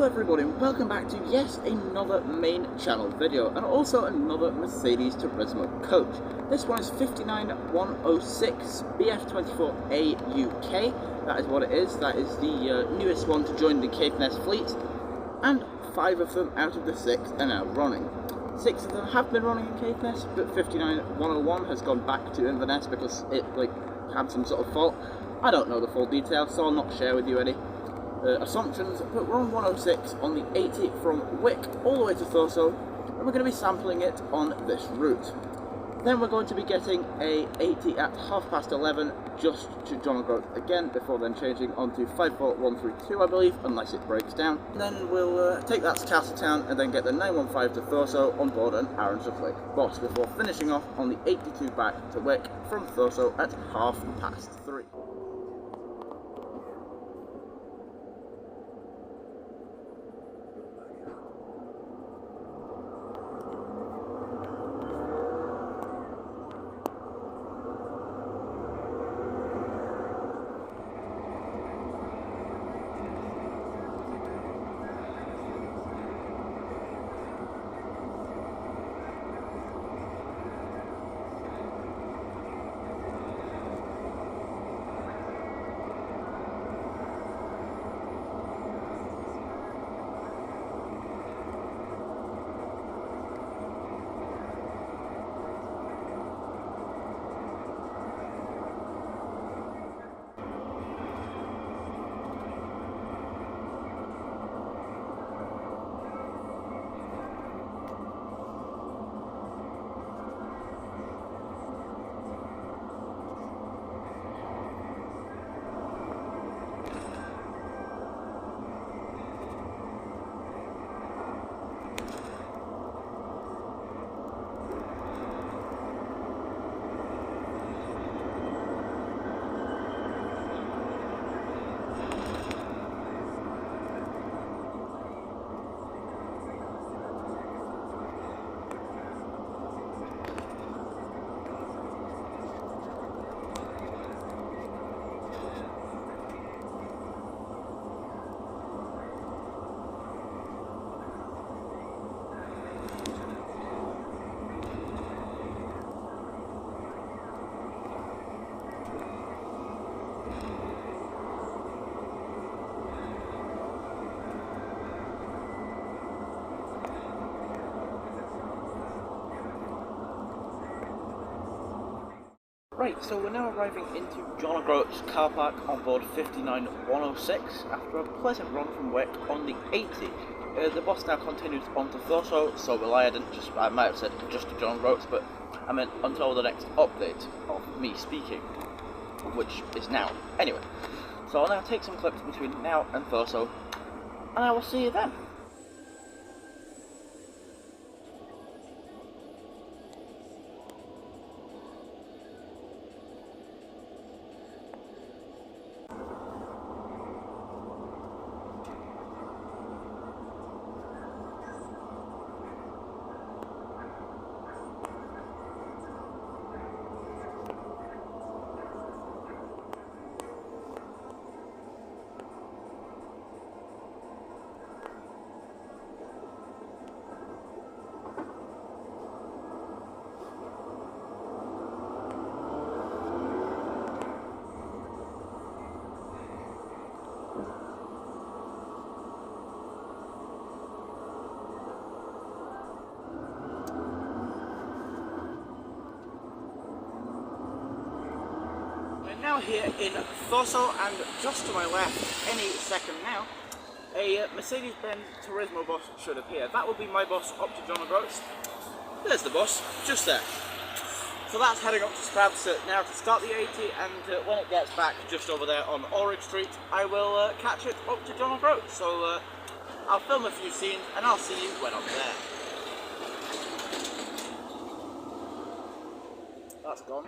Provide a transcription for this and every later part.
Hello everybody and welcome back to yet another main channel video and also another Mercedes Tourismo coach. This one is 59106 BF24A UK. That is what it is. That is the newest one to join the Caithness fleet, and 5 of them out of the 6 are now running. 6 of them have been running in Caithness, but 59101 has gone back to Inverness because it had some sort of fault. I don't know the full details, so I'll not share with you any assumptions, but we're on 106 on the 80 from Wick all the way to Thurso, and we're going to be sampling it on this route. Then we're going to be getting a 80 at 11:30 just to John O'Groats again, before then changing onto 54132 I believe, unless it breaks down. And then we'll take that to Castletown and then get the 915 to Thurso on board an Aaron Flick bus before finishing off on the 82 back to Wick from Thurso at 3:30. Right, so we're now arriving into John O'Groats car park on board 59106 after a pleasant run from Wick on the 80. The bus now continues on to Thurso, so I might have said just to John O'Groats, but I meant until the next update of me speaking, which is now. Anyway, so I'll now take some clips between now and Thurso, and I will see you then. Now here in Thurso, and just to my left, any second now, a Mercedes-Benz Tourismo bus should appear. That will be my bus up to John O'Groats. There's the bus, just there. So that's heading up to Stradset now to start the 80, and when it gets back just over there on Ulrich Street, I will catch it up to John O'Groats. So I'll film a few scenes, and I'll see you when I'm there. That's gone.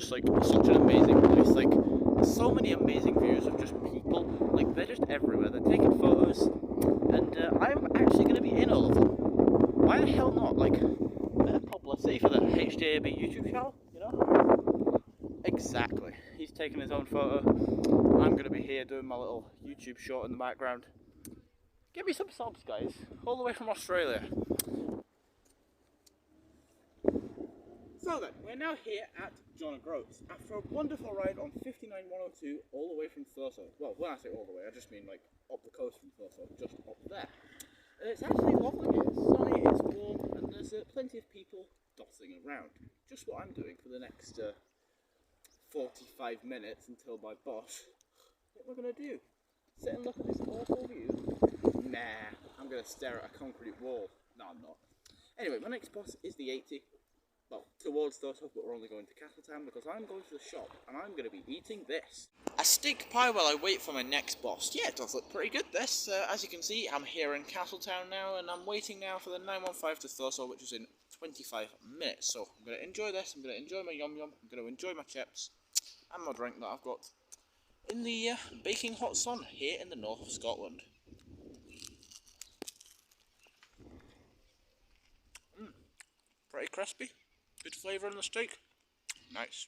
just like such an amazing place. Like, so many amazing views of just people. Like, they're just everywhere. They're taking photos, and I'm actually going to be in all of them. Why the hell not? Like, better publicity for the HJAB YouTube channel, you know? Exactly. He's taking his own photo. I'm going to be here doing my little YouTube short in the background. Give me some subs, guys. All the way from Australia. So then, we're now here at John O'Groats after a wonderful ride on 59102 all the way from Thurso. Well, when I say all the way, I just mean like up the coast from Thurso, just up there. And it's actually lovely here. It's sunny, it's warm, and there's plenty of people dotting around. Just what I'm doing for the next 45 minutes until my boss. What we're going to do? Sit and look at this awful view? Nah, I'm going to stare at a concrete wall. No, I'm not. Anyway, my next boss is the 80. Well, towards Thurso, but we're only going to Castletown because I'm going to the shop and I'm going to be eating this. A steak pie while I wait for my next boss. Yeah, it does look pretty good, this. As you can see, I'm here in Castletown now and I'm waiting now for the 915 to Thurso, which is in 25 minutes. So I'm going to enjoy this, I'm going to enjoy my yum-yum, I'm going to enjoy my chips and my drink that I've got in the baking hot sun here in the north of Scotland. Pretty crispy. Good flavour in the steak. Nice.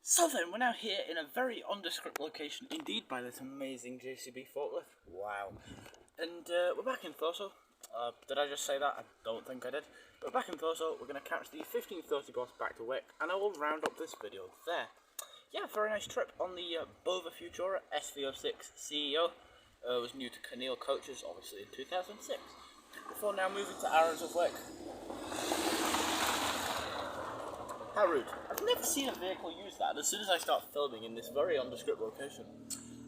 So then, we're now here in a very nondescript location indeed by this amazing JCB forklift. Wow. And we're back in Thurso. Did I just say that? I don't think I did. But we're back in Thurso, we're going to catch the 1530 bus back to Wick, and I will round up this video there. Yeah, very nice trip on the Bova Futura SV06 CEO. Was new to Caithness coaches, obviously, in 2006. Before now moving to Arons of Wick. How rude. I've never seen a vehicle use that. As soon as I start filming in this very nondescript location,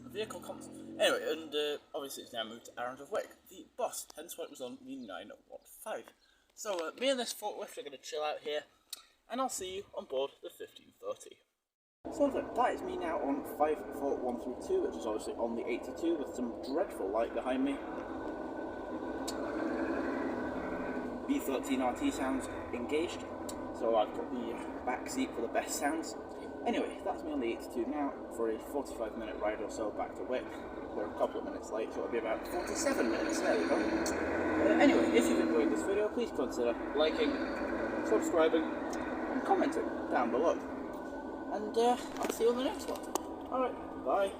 a vehicle comes. Anyway, and obviously it's now moved to Arons of Wick, the bus, hence why it was on the 915. So me and this forklift are going to chill out here, and I'll see you on board the 1530. So that is me now on 54132, which is obviously on the 82 with some dreadful light behind me. B13RT sounds engaged. So I've got the back seat for the best sounds. Anyway, that's me on the 82 now for a 45-minute ride or so back to Wick. We're a couple of minutes late, so it'll be about 47 minutes. There we go. Anyway, if you've enjoyed this video, please consider liking, subscribing, and commenting down below. And I'll see you on the next one. Alright, bye.